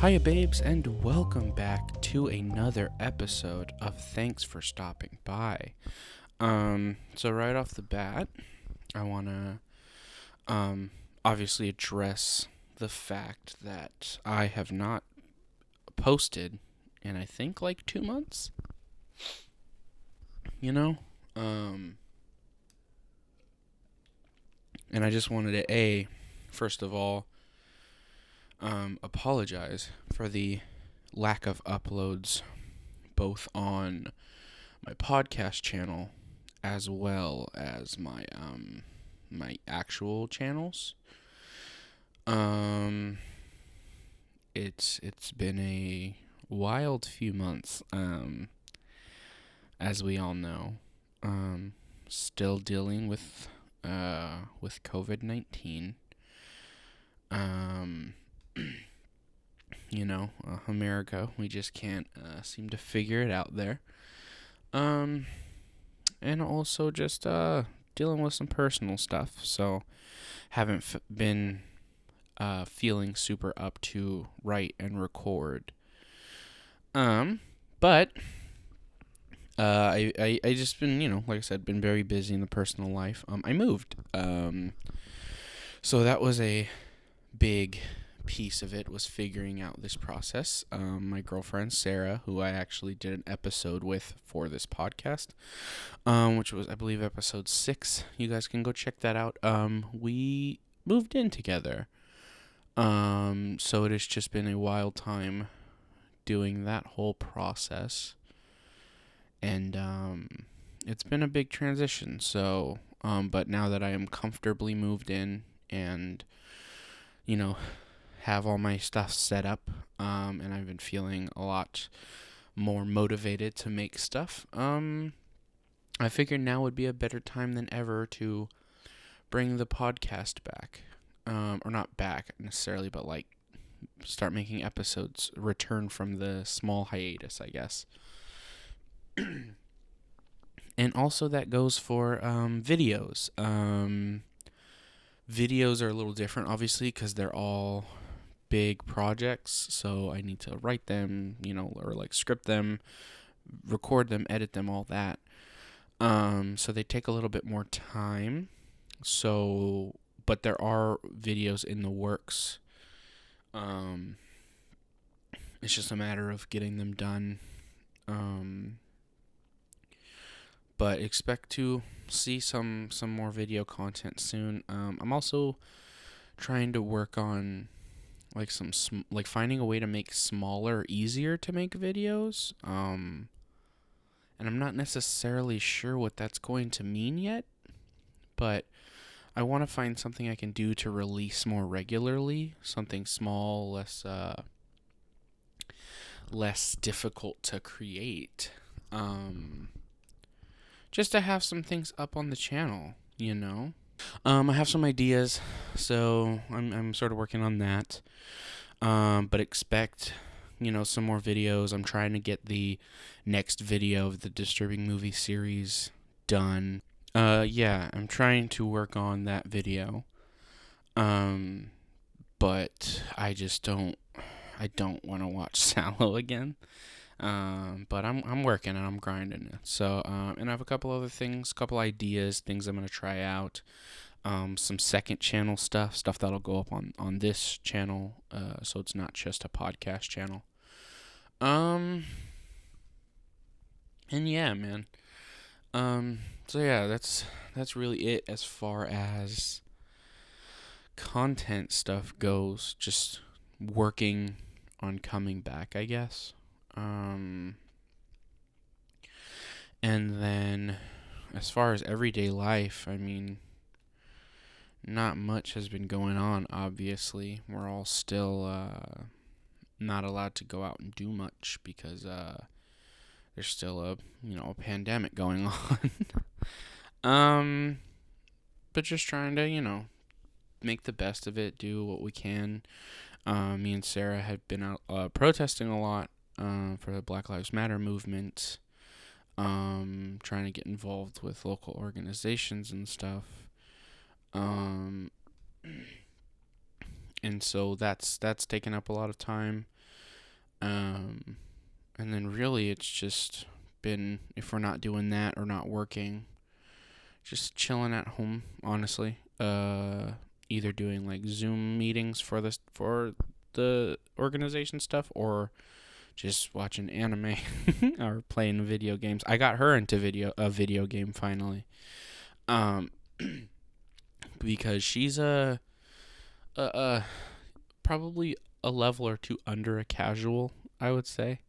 Hiya, babes, and welcome back to another episode of Thanks for Stopping By. So right off the bat, I want to obviously address the fact that I have not posted in I think like 2 months. And I just wanted to first of all, apologize for the lack of uploads, both on my podcast channel as well as my actual channels. It's been a wild few months, as we all know. Still dealing with COVID-19. America, we just can't seem to figure it out there. And also just dealing with some personal stuff, so haven't been feeling super up to write and record. But I just been, like I said, been very busy in the personal life. I moved. So that was a big piece of it, was figuring out this process. My girlfriend Sarah, who I actually did an episode with for this podcast, which was, I believe, episode 6. You guys can go check that out. We moved in together. So it has just been a wild time doing that whole process. And it's been a big transition. So, but now that I am comfortably moved in and, have all my stuff set up, and I've been feeling a lot more motivated to make stuff, I figured now would be a better time than ever to bring the podcast back. Or not back necessarily, but like start making episodes, return from the small hiatus, I guess. And also that goes for videos. Videos are a little different, obviously, because they're all big projects, so I need to write them, or like script them, record them, edit them, all that. So they take a little bit more time. So, but there are videos in the works. It's just a matter of getting them done. But expect to see some more video content soon. I'm also trying to work on like finding a way to make smaller, easier to make videos. And I'm not necessarily sure what that's going to mean yet, but I want to find something I can do to release more regularly, something small, less difficult to create. Just to have some things up on the channel, I have some ideas, so I'm sort of working on that. But expect, some more videos. I'm trying to get the next video of the Disturbing Movie series done. I'm trying to work on that video. But I don't want to watch Sallow again. But I'm working and I'm grinding it. So, and I have a couple other things, couple ideas, things I'm going to try out. Some second channel stuff that'll go up on this channel, so it's not just a podcast channel. And yeah, man. So yeah, that's really it as far as content stuff goes. Just working on coming back, I guess. And then as far as everyday life, I mean, not much has been going on, obviously. We're all still not allowed to go out and do much because there's still a pandemic going on. But just trying to, make the best of it, do what we can. Me and Sarah had been out protesting a lot for the Black Lives Matter movement, trying to get involved with local organizations and stuff. And so that's taken up a lot of time. Um, and then really it's just been, if we're not doing that or not working, just chilling at home, honestly. Either doing like Zoom meetings for the organization stuff, or just watching anime or playing video games. I got her into a video game finally. Um, because she's a probably a level or two under a casual, I would say.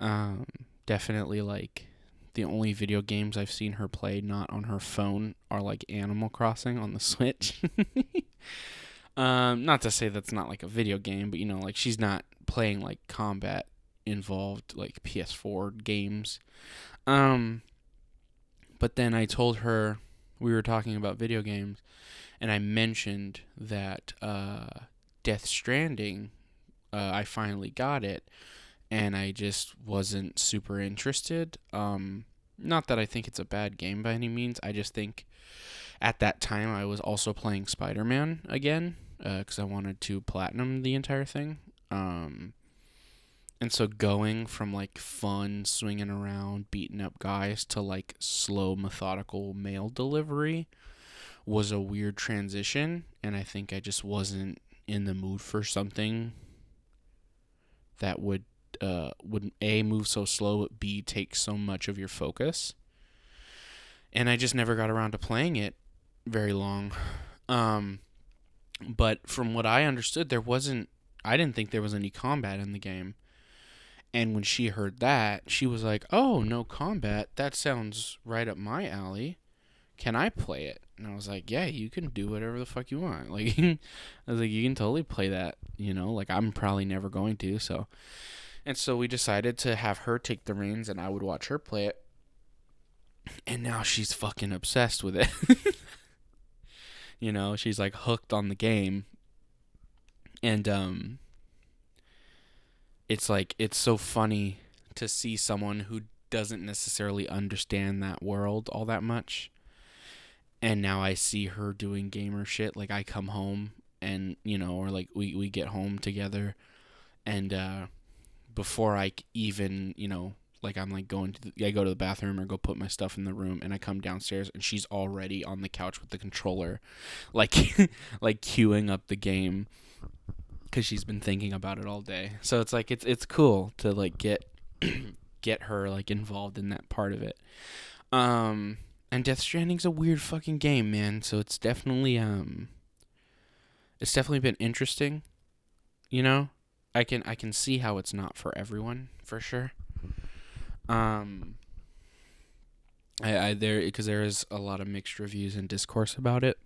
Um, Definitely like the only video games I've seen her play not on her phone are like Animal Crossing on the Switch. Not to say that's not like a video game, but like she's not playing like combat involved like PS4 games. Um, but then I told her, we were talking about video games, and I mentioned that Death Stranding, I finally got it, and I just wasn't super interested. Not that I think it's a bad game by any means. I just think at that time I was also playing Spider-Man again, because I wanted to platinum the entire thing. And so going from like fun swinging around, beating up guys to like slow, methodical mail delivery was a weird transition, and I think I just wasn't in the mood for something that would A, move so slow, but B, take so much of your focus. And I just never got around to playing it very long. But from what I understood, I didn't think there was any combat in the game. And when she heard that, she was like, "Oh, no combat? That sounds right up my alley. Can I play it?" And I was like, "Yeah, you can do whatever the fuck you want." Like, I was like, "You can totally play that, like I'm probably never going to." And so we decided to have her take the reins and I would watch her play it. And now she's fucking obsessed with it. She's like hooked on the game. And it's so funny to see someone who doesn't necessarily understand that world all that much. And now I see her doing gamer shit. Like I come home and, or like we get home together, and before I even, like I'm like I go to the bathroom or go put my stuff in the room, and I come downstairs and she's already on the couch with the controller, like like queuing up the game, because she's been thinking about it all day. So it's like it's cool to like get her like involved in that part of it. And Death Stranding's a weird fucking game, man. So it's definitely been interesting. I can see how it's not for everyone, for sure. Because there is a lot of mixed reviews and discourse about it.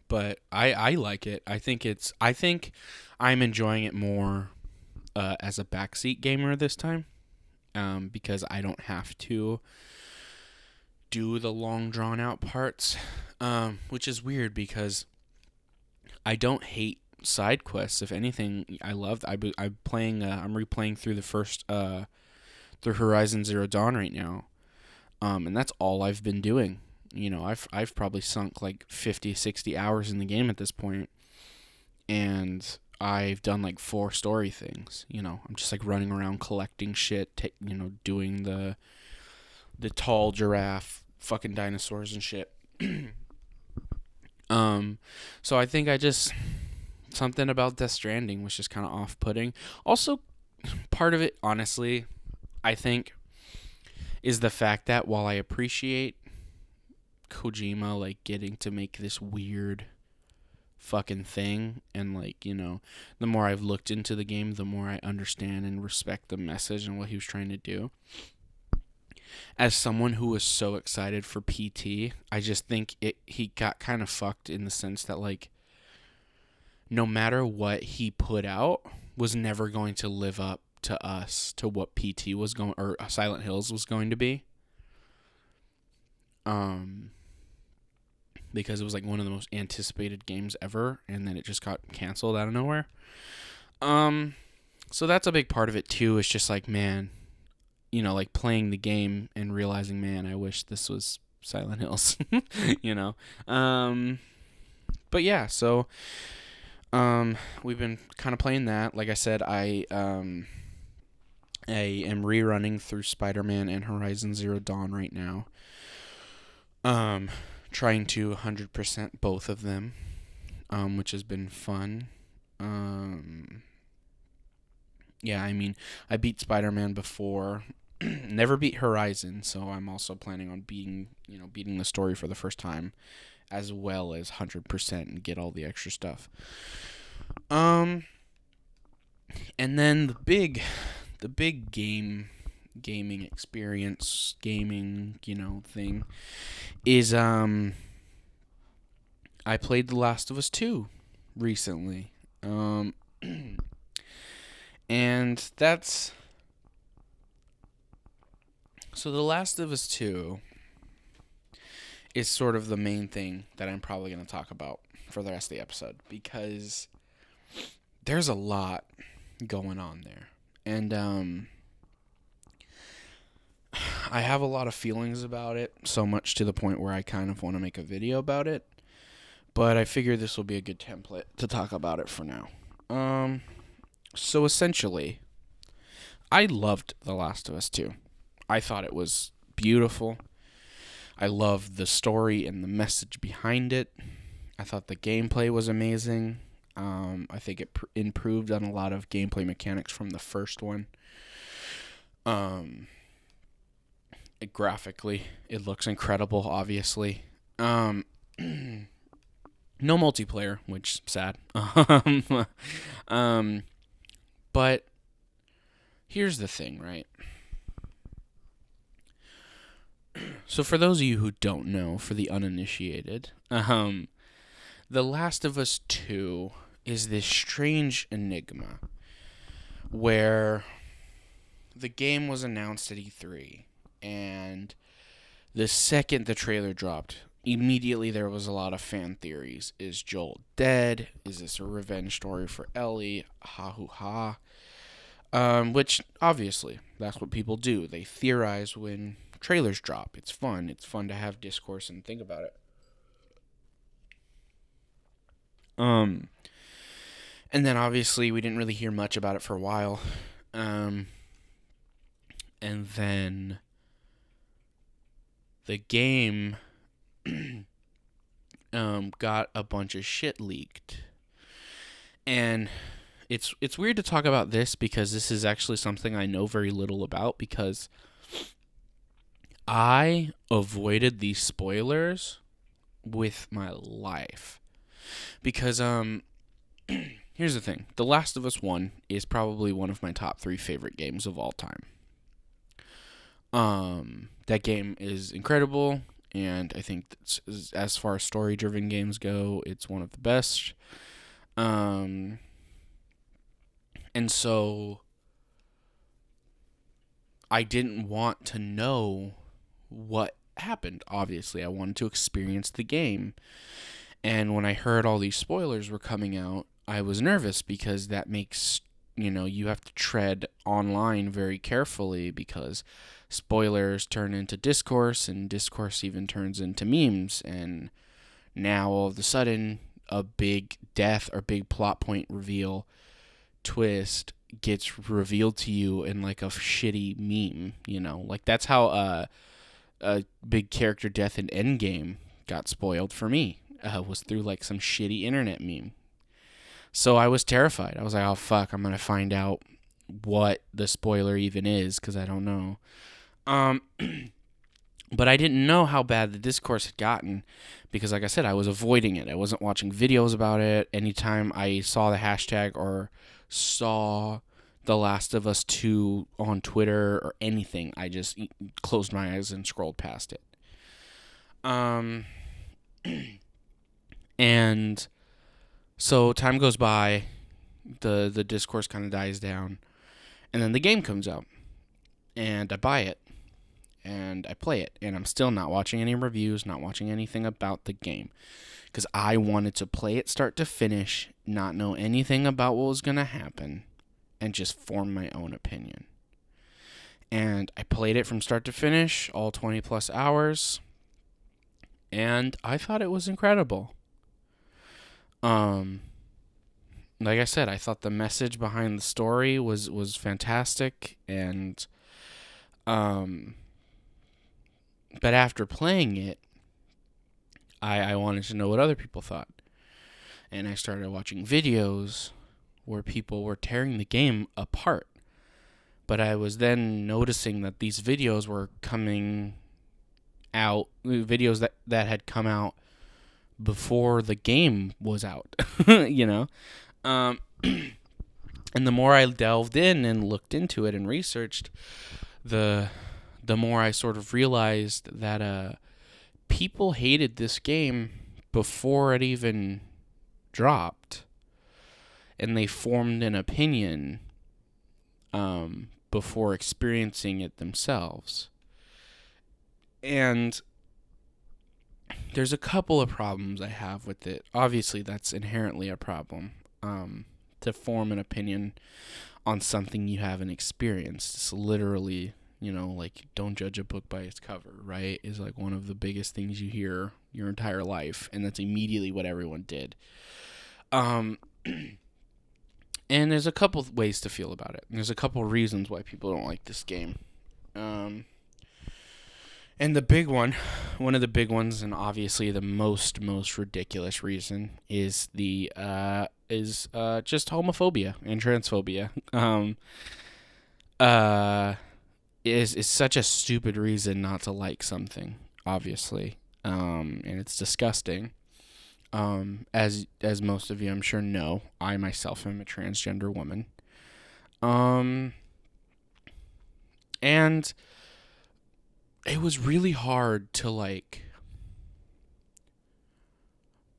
But I like it. I think I'm enjoying it more as a backseat gamer this time, because I don't have to do the long drawn out parts, which is weird because I don't hate side quests. If anything, I'm replaying through the first through Horizon Zero Dawn right now, and that's all I've been doing. I've probably sunk like 50, 60 hours in the game at this point, and I've done like 4 story things. I'm just like running around collecting shit, doing the tall giraffe fucking dinosaurs and shit. So I think something about Death Stranding was just kind of off-putting. Also, part of it, honestly, I think, is the fact that while I appreciate Kojima like getting to make this weird fucking thing, and like, the more I've looked into the game, the more I understand and respect the message and what he was trying to do. As someone who was so excited for PT, I just think he got kind of fucked in the sense that like no matter what he put out was never going to live up to what PT was going, or Silent Hills was going to be. Because it was like one of the most anticipated games ever, and then it just got canceled out of nowhere. So that's a big part of it too. It's just like, man, like playing the game and realizing, man, I wish this was Silent Hills, you know. But yeah, so we've been kind of playing that. Like I said, I am rerunning through Spider-Man and Horizon Zero Dawn right now. Trying to 100% both of them, which has been fun. Yeah, I mean, I beat Spider-Man before. Never beat Horizon, so I'm also planning on beating the story for the first time, as well as 100% and get all the extra stuff. And then the big gaming experience, thing is I played The Last of Us 2 recently. And that's so The Last of Us 2 is sort of the main thing that I'm probably going to talk about for the rest of the episode, because there's a lot going on there. And I have a lot of feelings about it, so much to the point where I kind of want to make a video about it. But I figure this will be a good template to talk about it for now. So essentially, I loved The Last of Us 2. I thought it was beautiful. I loved the story and the message behind it. I thought the gameplay was amazing. I think it improved on a lot of gameplay mechanics from the first one. Graphically, it looks incredible, obviously. No multiplayer, which is sad. But here's the thing, right? So for those of you who don't know, for the uninitiated, The Last of Us 2 is this strange enigma where the game was announced at E3, and the second the trailer dropped, immediately there was a lot of fan theories. Is Joel dead? Is this a revenge story for Ellie? Ha hoo ha. Which, obviously, that's what people do. They theorize when trailers drop. It's fun. It's fun to have discourse and think about it. And then, obviously, we didn't really hear much about it for a while. And then the game got a bunch of shit leaked. And it's weird to talk about this, because this is actually something I know very little about, because I avoided these spoilers with my life. Because here's the thing. The Last of Us 1 is probably one of my top 3 favorite games of all time. That game is incredible, and I think as far as story-driven games go, it's one of the best. And so I didn't want to know what happened. Obviously, I wanted to experience the game. And when I heard all these spoilers were coming out, I was nervous, because that makes, you have to tread online very carefully, because spoilers turn into discourse, and discourse even turns into memes. And now all of a sudden, a big death or big plot point reveal twist gets revealed to you in like a shitty meme, like that's how a big character death in Endgame got spoiled for me, was through like some shitty internet meme. So I was terrified. I was like, oh fuck, I'm gonna find out what the spoiler even is, because I don't know. But I didn't know how bad the discourse had gotten, because like I said, I was avoiding it. I wasn't watching videos about it. Anytime I saw the hashtag or saw The Last of Us 2 on Twitter or anything, I just closed my eyes and scrolled past it. And so time goes by, the discourse kind of dies down, and then the game comes out, and I buy it, and I play it, and I'm still not watching any reviews, not watching anything about the game, because I wanted to play it start to finish, not know anything about what was going to happen, and just form my own opinion. And I played it from start to finish, all 20 plus hours, and I thought it was incredible. Um, like I said, I thought the message behind the story was fantastic, and but after playing it, I wanted to know what other people thought, and I started watching videos where people were tearing the game apart. But I was then noticing that these videos were coming out, videos that had come out before the game was out, you know? Um, and the more I delved in and looked into it and researched, the more I sort of realized that people hated this game before it even dropped, and they formed an opinion before experiencing it themselves. And there's a couple of problems I have with it. Obviously, that's inherently a problem. To form an opinion on something you haven't experienced. It's literally, like, don't judge a book by its cover, right? Is like one of the biggest things you hear your entire life, and that's immediately what everyone did. And there's a couple of ways to feel about it. There's a couple of reasons why people don't like this game. And the big one of the big ones, and obviously the most ridiculous reason, is just homophobia and transphobia. Is such a stupid reason not to like something, obviously. And it's disgusting. As most of you, I'm sure, know, I myself am a transgender woman. And it was really hard to, like,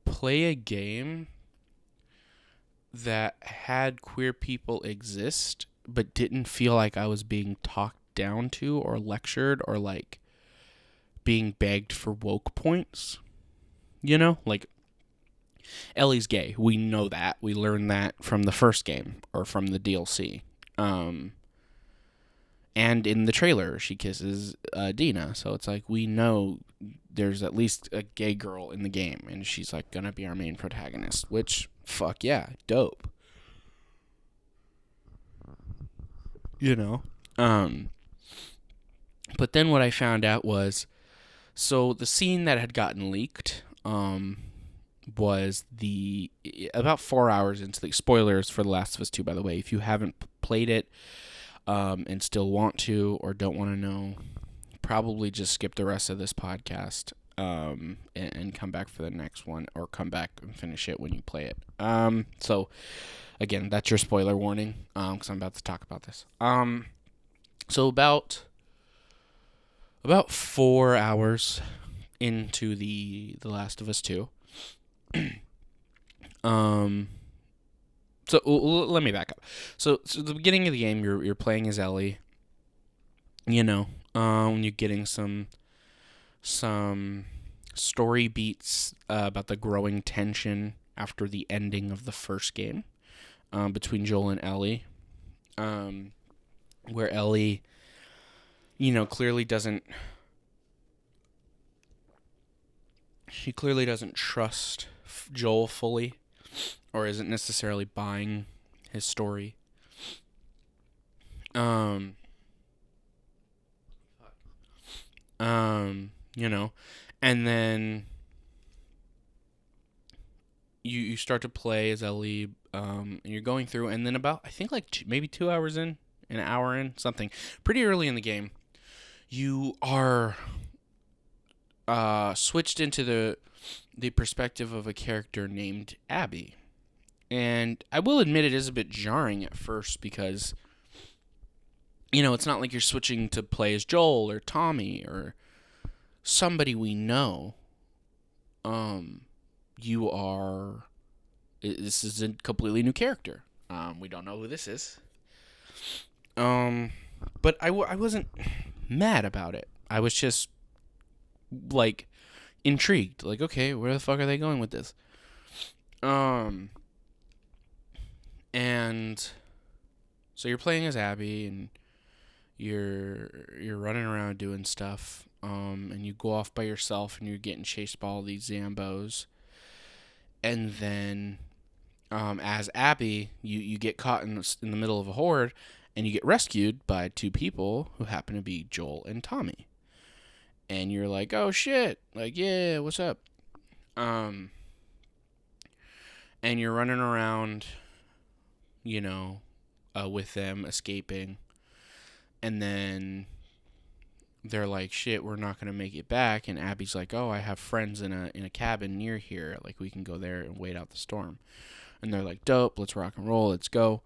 play a game that had queer people exist, but didn't feel like I was being talked down to or lectured or, like, being begged for woke points. Like, Ellie's gay. We know that. We learned that from the first game, or from the DLC. And in the trailer, she kisses Dina. So it's like, we know there's at least a gay girl in the game, and she's, like, gonna be our main protagonist. Which, fuck yeah, dope. But then what I found out was, so the scene that had gotten leaked, was about 4 hours into the spoilers for The Last of Us 2, by the way. If you haven't played it, and still want to or don't want to know, probably just skip the rest of this podcast, and come back for the next one, or come back and finish it when you play it. So again, that's your spoiler warning, because I'm about to talk about this. So about 4 hours into the Last of Us 2. So let me back up. So the beginning of the game, you're playing as Ellie. You're getting some story beats about the growing tension after the ending of the first game, between Joel and Ellie, where Ellie, clearly doesn't trust Joel fully, or isn't necessarily buying his story. And then you start to play as Ellie, and you're going through, and then about, I think, like maybe 2 hours in, an hour in, something, pretty early in the game, you are switched into the perspective of a character named Abby. And I will admit it is a bit jarring at first, because, it's not like you're switching to play as Joel or Tommy or somebody we know. This is a completely new character. We don't know who this is. But I wasn't mad about it. I was just, like, intrigued. Like, okay, where the fuck are they going with this? And so you're playing as Abby, and you're running around doing stuff, and you go off by yourself and you're getting chased by all these Zambos. And then as Abby, you get caught in the middle of a horde and you get rescued by two people who happen to be Joel and Tommy. And you're like, oh shit, like, yeah, what's up? And you're running around, with them escaping. And then they're like, shit, we're not going to make it back. And Abby's like, oh, I have friends in a cabin near here. Like, we can go there and wait out the storm. And they're like, dope, let's rock and roll, let's go.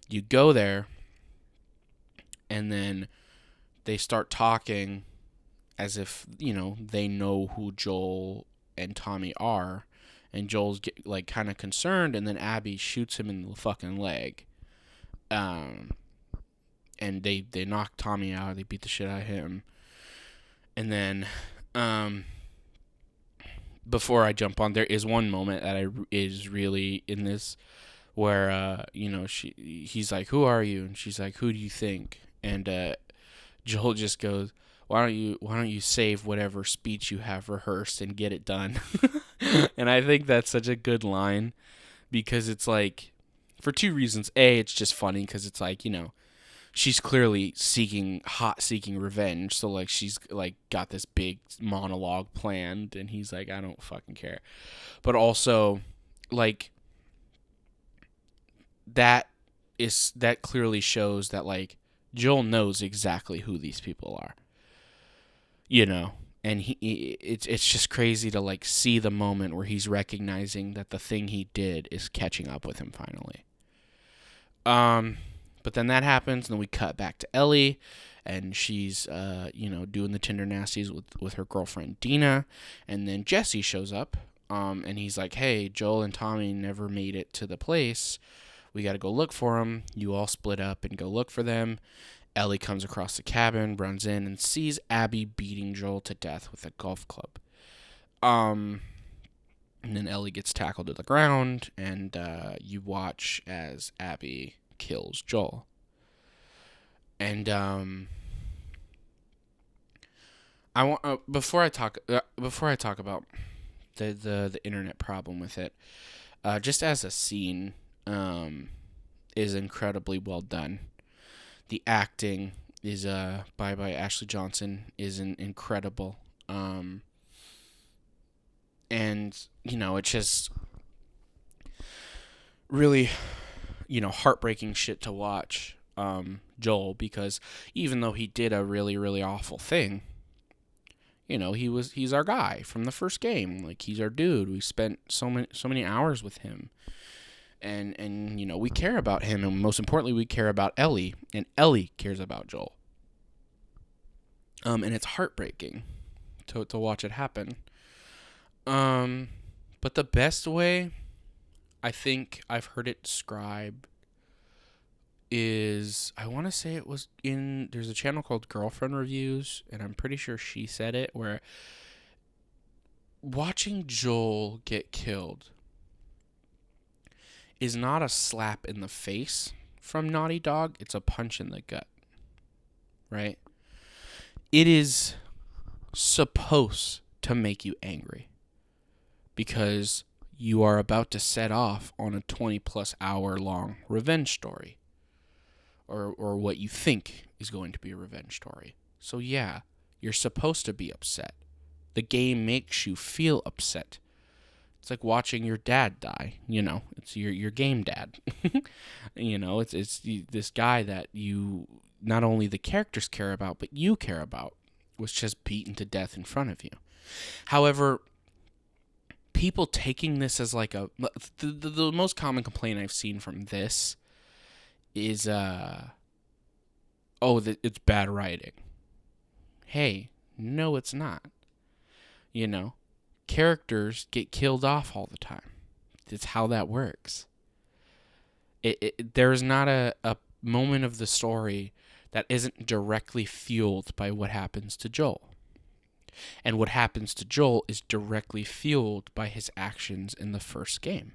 You go there, and then they start talking as if, they know who Joel and Tommy are. And Joel's kind of concerned, and then Abby shoots him in the fucking leg. And they knock Tommy out, they beat the shit out of him. And then, before I jump on, there is one moment that is really in this where, he's like, who are you? And she's like, who do you think? And Joel just goes, why don't you save whatever speech you have rehearsed and get it done? And I think that's such a good line because it's like, for two reasons. A, it's just funny because it's like, she's clearly seeking revenge. So, like, she's, like, got this big monologue planned, and he's like, I don't fucking care. But also, like, that clearly shows that, like, Joel knows exactly who these people are. And it's just crazy to, like, see the moment where he's recognizing that the thing he did is catching up with him finally. But then that happens, and then we cut back to Ellie, and she's, doing the Tinder nasties with her girlfriend Dina, and then Jesse shows up, and he's like, hey, Joel and Tommy never made it to the place. We got to go look for them. You all split up and go look for them. Ellie comes across the cabin, runs in, and sees Abby beating Joel to death with a golf club. And then Ellie gets tackled to the ground, and you watch as Abby kills Joel. And I want before I talk about the internet problem with it, just as a scene, is incredibly well done. The acting is by Ashley Johnson is incredible. And it's just really, heartbreaking shit to watch, Joel, because even though he did a really, really awful thing, he's our guy from the first game. Like, he's our dude. We spent so many hours with him. And we care about him, and most importantly, we care about Ellie, and Ellie cares about Joel. And it's heartbreaking to watch it happen. But the best way I think I've heard it described is, I want to say it was there's a channel called Girlfriend Reviews, and I'm pretty sure she said it, where watching Joel get killed is not a slap in the face from Naughty Dog, it's a punch in the gut, right? It is supposed to make you angry because you are about to set off on a 20-plus hour long revenge story, or what you think is going to be a revenge story. So yeah, you're supposed to be upset. The game makes you feel upset. It's like watching your dad die, it's your game dad. It's this guy that you, not only the characters care about, but you care about, was just beaten to death in front of you. However, people taking this as like the most common complaint I've seen from this is, it's bad writing. Hey, no, it's not. Characters get killed off all the time. It's how that works. There's not a moment of the story that isn't directly fueled by what happens to Joel. And what happens to Joel is directly fueled by his actions in the first game.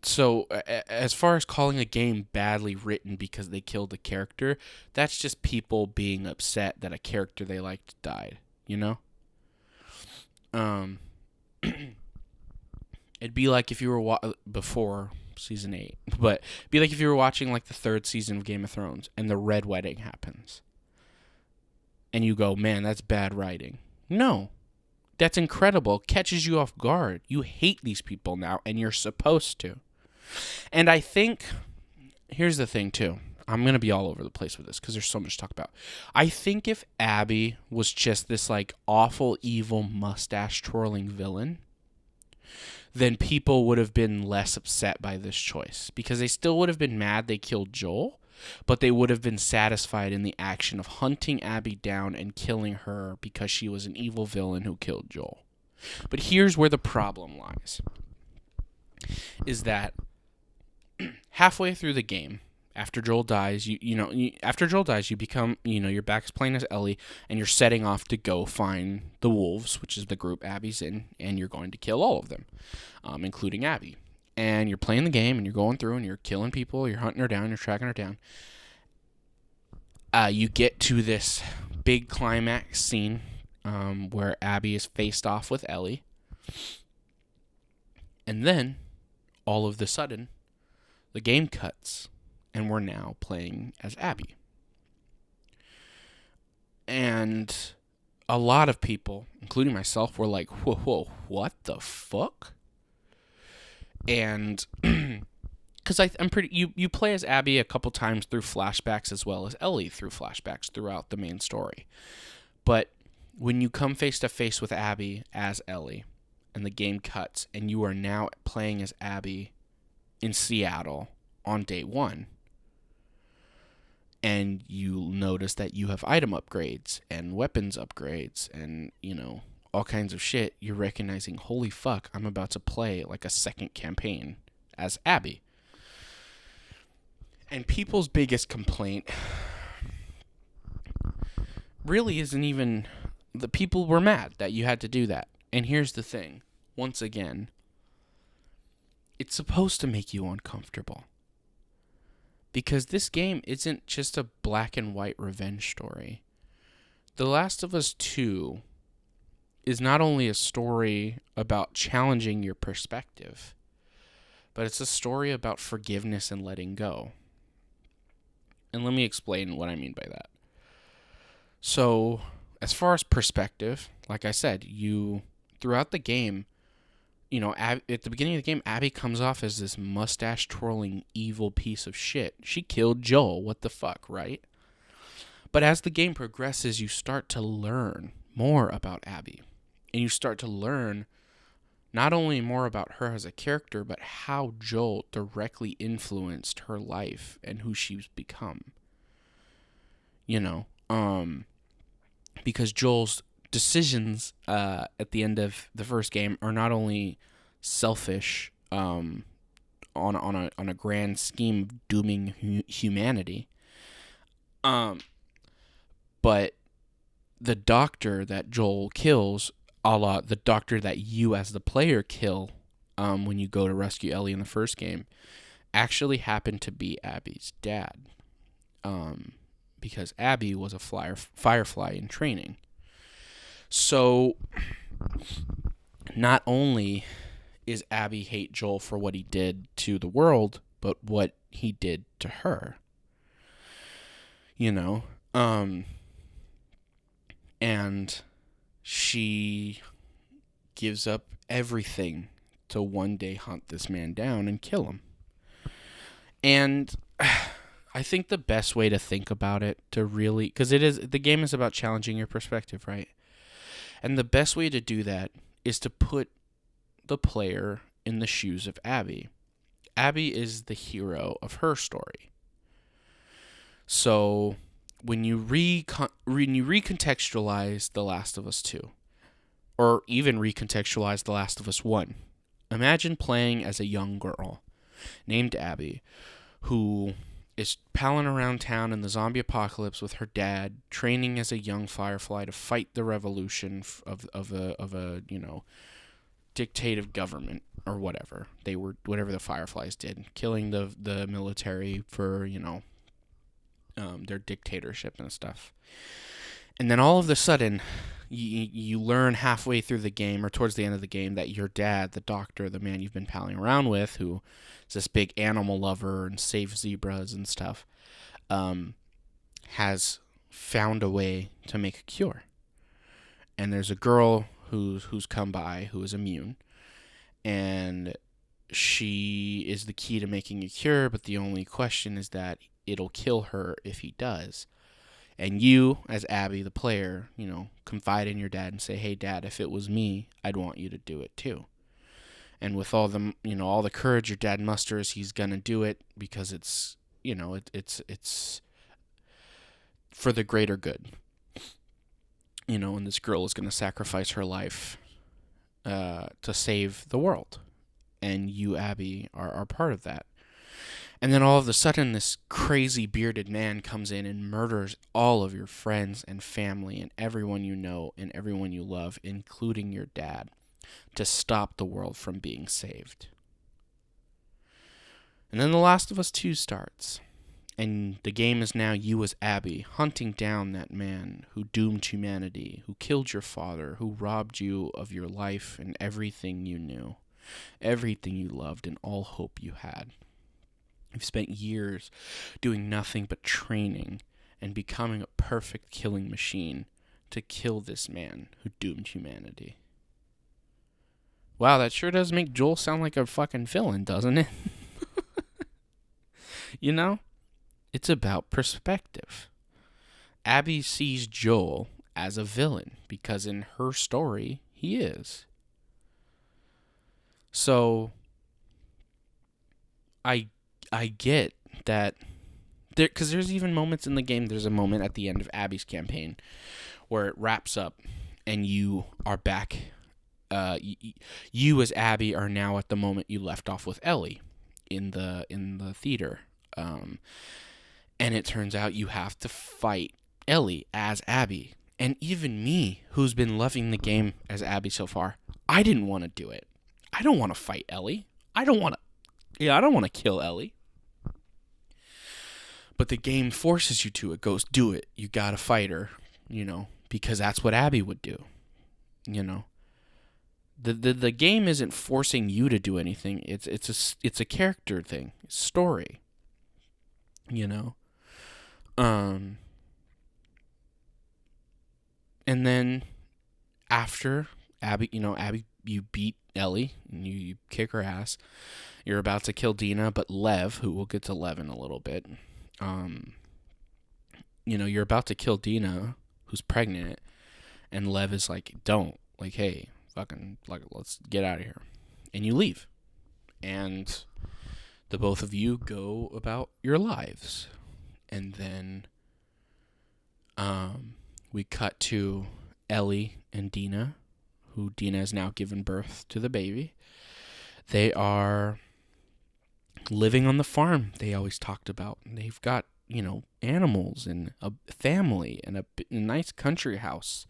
So, as far as calling a game badly written because they killed a character, that's just people being upset that a character they liked died, you know? Um, it'd be like if you were before season 8, but it'd be like if you were watching like the 3rd season of Game of Thrones and the Red Wedding happens. And you go, man, that's bad writing. No. That's incredible. Catches you off guard. You hate these people now, and you're supposed to. And I think, here's the thing, too. I'm going to be all over the place with this because there's so much to talk about. I think if Abby was just this, like, awful, evil, mustache-twirling villain, then people would have been less upset by this choice. Because they still would have been mad they killed Joel, but they would have been satisfied in the action of hunting Abby down and killing her because she was an evil villain who killed Joel. But here's where the problem lies. Is that halfway through the game, after Joel dies, you become, you're back playing as Ellie, and you're setting off to go find the wolves, which is the group Abby's in, and you're going to kill all of them, including Abby. And you're playing the game, and you're going through, and you're killing people, you're hunting her down, you're tracking her down. You get to this big climax scene where Abby is faced off with Ellie. And then, all of the sudden, the game cuts, and we're now playing as Abby. And a lot of people, including myself, were like, whoa, what the fuck? And because I'm pretty, you play as Abby a couple times through flashbacks as well as Ellie through flashbacks throughout the main story. But when you come face to face with Abby as Ellie, and the game cuts, and you are now playing as Abby in Seattle on day 1, and you notice that you have item upgrades and weapons upgrades and, all kinds of shit, you're recognizing, holy fuck, I'm about to play like a second campaign as Abby. And people's biggest complaint really isn't even, the people were mad that you had to do that. And here's the thing. Once again, it's supposed to make you uncomfortable. Because this game isn't just a black and white revenge story. The Last of Us 2 is not only a story about challenging your perspective, but it's a story about forgiveness and letting go. And let me explain what I mean by that. So, as far as perspective, like I said, throughout the game, at the beginning of the game, Abby comes off as this mustache-twirling evil piece of shit. She killed Joel. What the fuck, right? But as the game progresses, you start to learn more about Abby. And you start to learn not only more about her as a character, but how Joel directly influenced her life and who she's become. Because Joel's decisions at the end of the first game are not only selfish on a grand scheme of dooming humanity, but the doctor that Joel kills, a la the doctor that you as the player kill when you go to rescue Ellie in the first game, actually happened to be Abby's dad, because Abby was a firefly in training. So, not only is Abby hate Joel for what he did to the world, but what he did to her. And she gives up everything to one day hunt this man down and kill him. And I think the best way to think about it, to really, because the game is about challenging your perspective, right? And the best way to do that is to put the player in the shoes of Abby. Abby is the hero of her story. So when you recontextualize The Last of Us 2, or even recontextualize The Last of Us 1, imagine playing as a young girl named Abby who is palling around town in the zombie apocalypse with her dad, training as a young firefly to fight the revolution of a dictative government or whatever. They were whatever the Fireflies did, killing the military for their dictatorship and stuff. And then all of a sudden, you learn halfway through the game or towards the end of the game that your dad, the doctor, the man you've been palling around with, who is this big animal lover and saves zebras and stuff, has found a way to make a cure. And there's a girl who's come by who is immune, and she is the key to making a cure, but the only question is that it'll kill her if he does. And you, as Abby, the player, confide in your dad and say, hey, Dad, if it was me, I'd want you to do it too. And with all the courage your dad musters, he's going to do it because it's for the greater good. And this girl is going to sacrifice her life to save the world. And you, Abby, are part of that. And then all of a sudden, this crazy bearded man comes in and murders all of your friends and family and everyone you know and everyone you love, including your dad, to stop the world from being saved. And then The Last of Us 2 starts. And the game is now you as Abby, hunting down that man who doomed humanity, who killed your father, who robbed you of your life and everything you knew, everything you loved and all hope you had. You've spent years doing nothing but training and becoming a perfect killing machine to kill this man who doomed humanity. Wow, that sure does make Joel sound like a fucking villain, doesn't it? It's about perspective. Abby sees Joel as a villain because in her story, he is. So, I get that, because there's even moments in the game, there's a moment at the end of Abby's campaign where it wraps up and you are back, you as Abby are now at the moment you left off with Ellie in the theater. And it turns out you have to fight Ellie as Abby. And even me, who's been loving the game as Abby so far, I didn't want to do it. I don't want to fight Ellie. I don't want to kill Ellie. But the game forces you to. It goes, do it. You gotta fight her, because that's what Abby would do, The game isn't forcing you to do anything. It's a character thing, story, And then after Abby, you beat Ellie and you kick her ass. You're about to kill Dina, but Lev, who we'll get to Lev in a little bit, you're about to kill Dina, who's pregnant, and Lev is like, don't, like, hey, fucking, like, let's get out of here. And you leave. And the both of you go about your lives. And then we cut to Ellie and Dina, who Dina has now given birth to the baby. They are living on the farm they always talked about. They've got, animals and a family and a nice country house.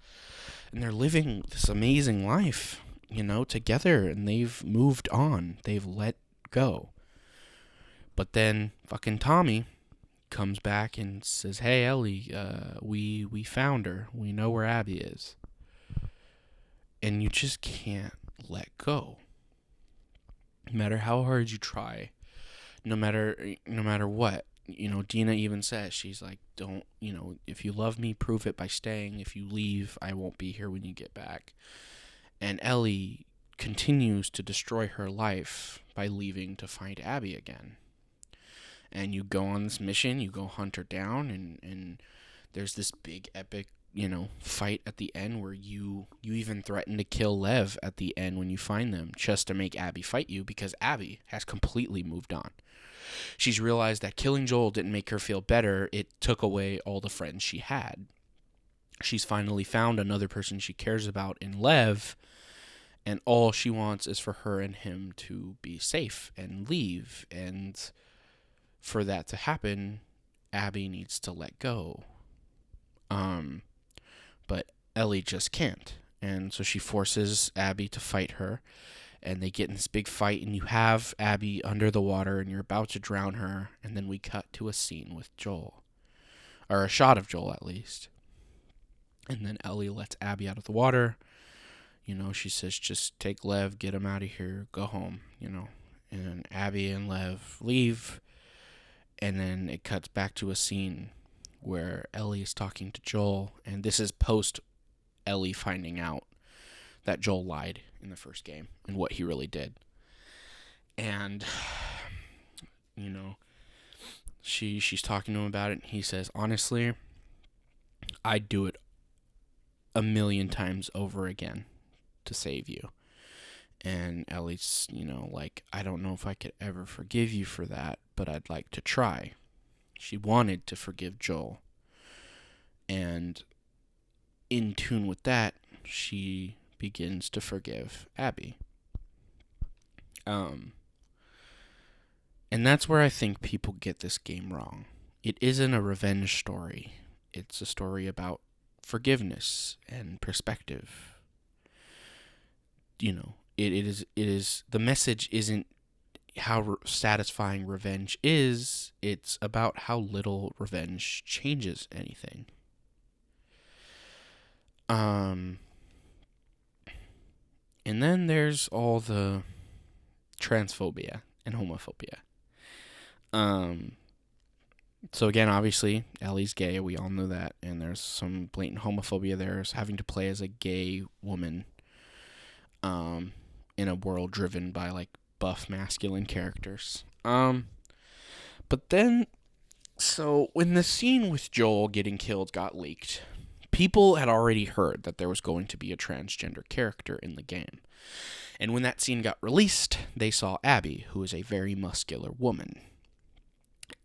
And they're living this amazing life, together. And they've moved on. They've let go. But then fucking Tommy comes back and says, hey, Ellie, we found her. We know where Abby is. And you just can't let go. No matter how hard you try, no matter what, Dina even says, she's like, don't, if you love me, prove it by staying. If you leave, I won't be here when you get back. And Ellie continues to destroy her life by leaving to find Abby again. And you go on this mission, you go hunt her down, and there's this big epic, fight at the end where you even threaten to kill Lev at the end when you find them, just to make Abby fight you, because Abby has completely moved on. She's realized that killing Joel didn't make her feel better. It took away all the friends she had. She's finally found another person she cares about in Lev, and all she wants is for her and him to be safe and leave. And for that to happen, Abby needs to let go. But Ellie just can't. And so she forces Abby to fight her. and they get in this big fight, and you have Abby under the water, and you're about to drown her, and then we cut to a scene with Joel, or a shot of Joel at least. And then Ellie lets Abby out of the water. She says, just take Lev, get him out of here, go home, And Abby and Lev leave, and then it cuts back to a scene where Ellie is talking to Joel, and this is post Ellie finding out that Joel lied in the first game and what he really did. And, she's talking to him about it, and he says, honestly, I'd do it a million times over again to save you. And Ellie's, I don't know if I could ever forgive you for that, but I'd like to try. She wanted to forgive Joel. And in tune with that, she begins to forgive Abby. And that's where I think people get this game wrong. It isn't a revenge story. It's a story about forgiveness and perspective. It is the message isn't how satisfying revenge is, it's about how little revenge changes anything. And then there's all the transphobia and homophobia. So again, obviously, Ellie's gay, we all know that, and there's some blatant homophobia there, having to play as a gay woman in a world driven by buff masculine characters. But then, so when the scene with Joel getting killed got leaked, people had already heard that there was going to be a transgender character in the game. And when that scene got released, they saw Abby, who is a very muscular woman.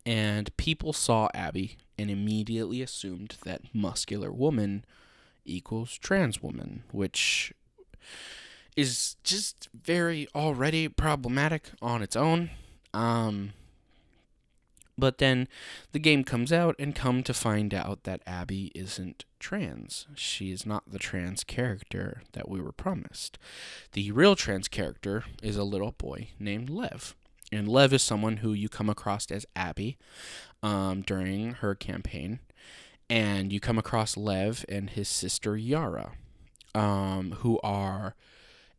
And people saw Abby and immediately assumed that muscular woman equals trans woman, which is just very already problematic on its own. But then the game comes out, and come to find out that Abby isn't trans. She is not the trans character that we were promised. The real trans character is a little boy named Lev. And Lev is someone who you come across as Abby during her campaign. And you come across Lev and his sister Yara, who are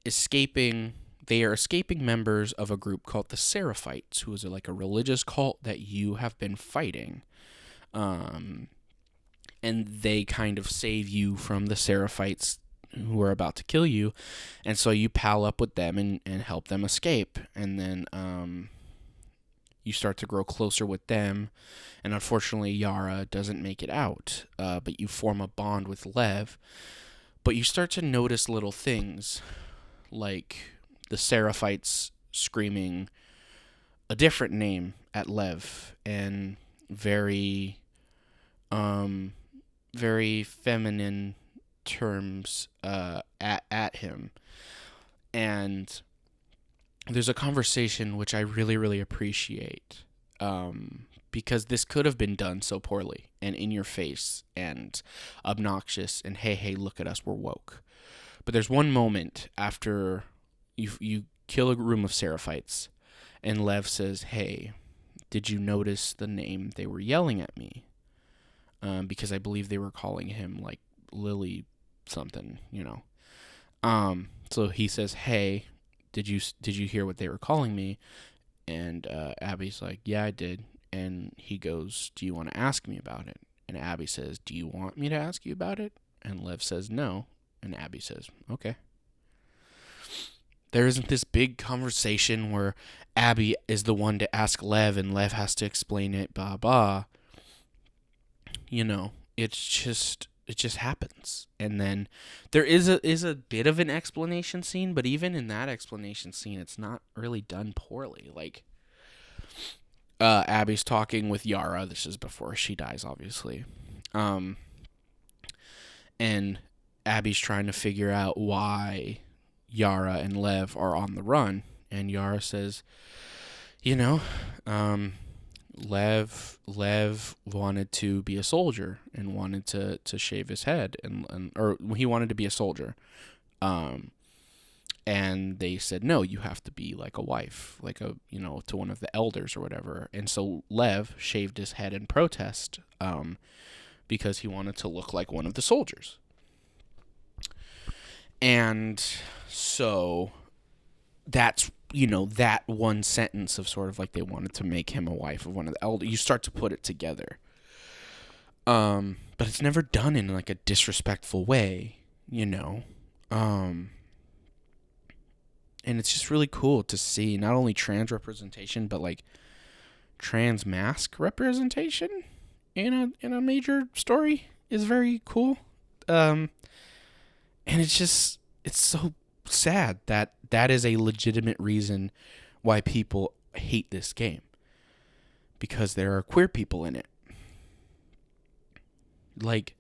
escaping members of a group called the Seraphites, who is a religious cult that you have been fighting. And they kind of save you from the Seraphites who are about to kill you. And so you pal up with them and help them escape. And then you start to grow closer with them. And unfortunately, Yara doesn't make it out. But you form a bond with Lev. But you start to notice little things, like the Seraphites screaming a different name at Lev, and very feminine terms at him. And there's a conversation which I really, really appreciate, because this could have been done so poorly and in your face and obnoxious and hey, look at us, we're woke. But there's one moment after you kill a room of Seraphites, and Lev says, hey, did you notice the name they were yelling at me? Because I believe they were calling him Lily something, So he says, hey, did you hear what they were calling me? And Abby's like, yeah, I did. And he goes, do you want to ask me about it? And Abby says, do you want me to ask you about it? And Lev says, no. And Abby says, okay. There isn't this big conversation where Abby is the one to ask Lev and Lev has to explain it, blah, blah. It just happens. And then there is a bit of an explanation scene, but even in that explanation scene, it's not really done poorly. Abby's talking with Yara. This is before she dies, obviously. And Abby's trying to figure out why Yara and Lev are on the run. And Yara says, Lev wanted to be a soldier and wanted to shave his head, or he wanted to be a soldier. And they said, no, you have to be like a wife, like to one of the elders or whatever. And so Lev shaved his head in protest, because he wanted to look like one of the soldiers. And so that's, that one sentence of sort of like they wanted to make him a wife of one of the elders. You start to put it together. But it's never done in like a disrespectful way, and it's just really cool to see not only trans representation, but like trans mask representation in a major story is very cool. And it's so sad that is a legitimate reason why people hate this game, because there are queer people in it. Like,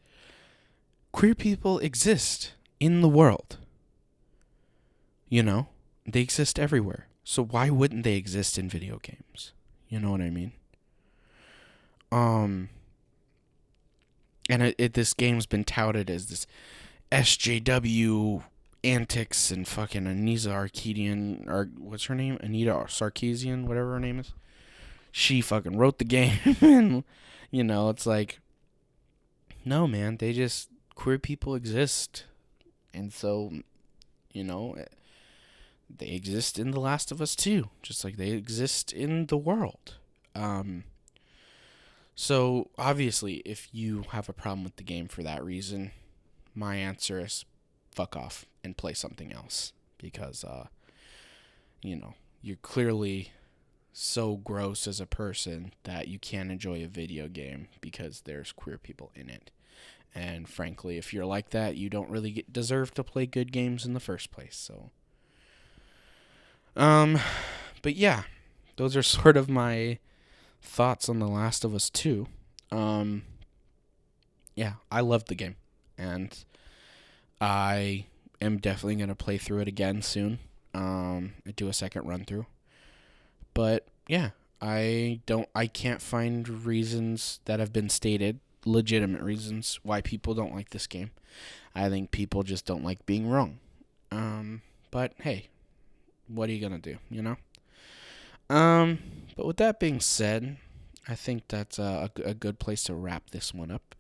queer people exist in the world. They exist everywhere. So why wouldn't they exist in video games? You know what I mean? And this game's been touted as this SJW antics, and fucking Anita Sarkeesian, or what's her name? Anita Sarkeesian, whatever her name is. She fucking wrote the game, and, it's like, no, man, queer people exist. And so, they exist in The Last of Us too, just like they exist in the world. So obviously, if you have a problem with the game for that reason, my answer is fuck off and play something else, because you're clearly so gross as a person that you can't enjoy a video game because there's queer people in it. And frankly, if you're like that, you don't really deserve to play good games in the first place. So but yeah, those are sort of my thoughts on The Last of Us 2. Yeah, I loved the game, and I am definitely going to play through it again soon, and do a second run through. But yeah, I can't find reasons that have been stated, legitimate reasons why people don't like this game. I think people just don't like being wrong. But hey, what are you gonna do, But with that being said, I think that's a good place to wrap this one up.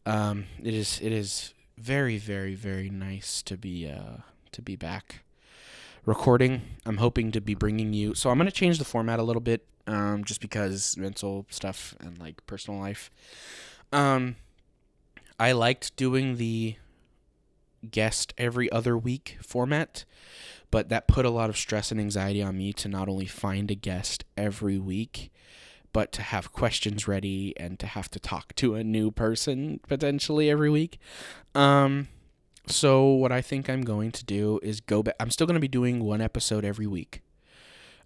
It is very, very, very nice to be back recording. I'm hoping to be bringing you. So I'm gonna change the format a little bit, just because mental stuff and like personal life. I liked doing the guest every other week format, but that put a lot of stress and anxiety on me to not only find a guest every week, but to have questions ready and to have to talk to a new person potentially every week. So what I think I'm going to do is go back. I'm still going to be doing one episode every week,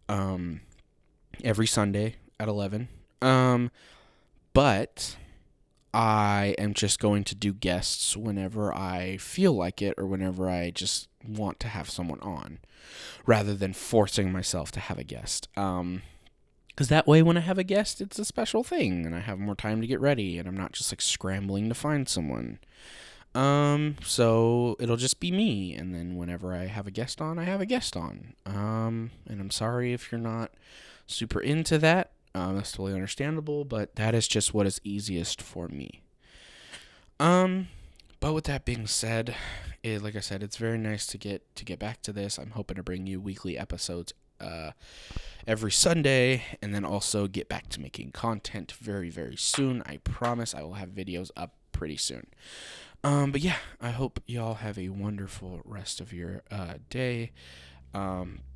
every Sunday at 11. But I am just going to do guests whenever I feel like it, or whenever I just want to have someone on, rather than forcing myself to have a guest. Because that way, when I have a guest, it's a special thing, and I have more time to get ready, and I'm not just like scrambling to find someone. So it'll just be me, and then whenever I have a guest on, I have a guest on. And I'm sorry if you're not super into that. That's totally understandable, but that is just what is easiest for me. But with that being said, like I said, it's very nice to get back to this. I'm hoping to bring you weekly episodes every Sunday, and then also get back to making content very, very soon. I promise I will have videos up pretty soon. But yeah, I hope y'all have a wonderful rest of your day.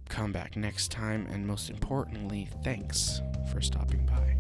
Come back next time, and most importantly, thanks for stopping by.